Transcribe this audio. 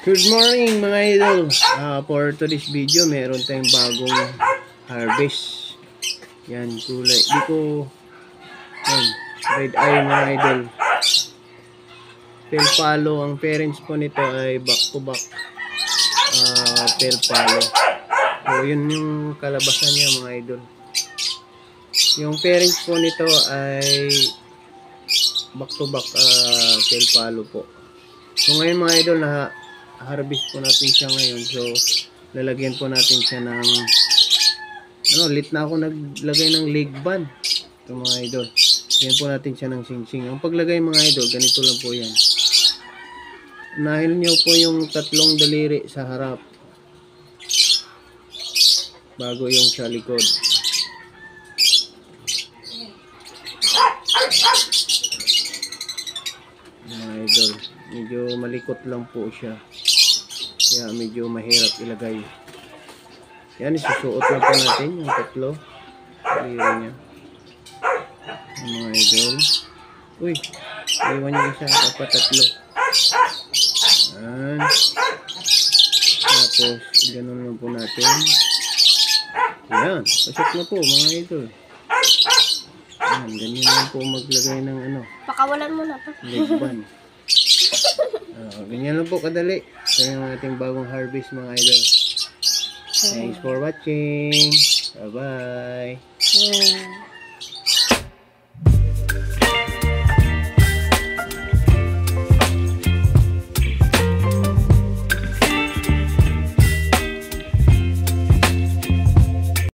Good morning mga idol. For today's video, meron tayong bagong harvest. Yan, kulay. Dito, yan, red eye mga idol. Pel palo. Ang parents po nito ay back to back pel palo. So, yun yung kalabasan niya mga idol. Yung parents po nito ay back to back pel palo po. So ngayon mga idol, harvest po natin siya ngayon. So lalagyan po natin siya ng late na ako naglagay ng leg band. Ito mga idol, lagyan po natin siya ng sing-sing. Ang paglagay mga idol, ganito lang po yan. Unahin nyo po yung tatlong daliri sa harap bago yung sa likod. Mga idol, medyo malikot lang po siya, kaya medyo mahirap ilagay. Yan, isusuot na po natin yung tatlo daliri niya mga idol. Uy, iwan niya isa, dapat tatlo. Yan, tapos ganun lang po natin. Yan, pasok na po mga idol. Yan, ganyan lang po maglagay ng Pakawalan mo na pa. leg band. Ganyan lang po kadali. So yung ating bagong harvest mga idol. Thanks for watching. Bye bye.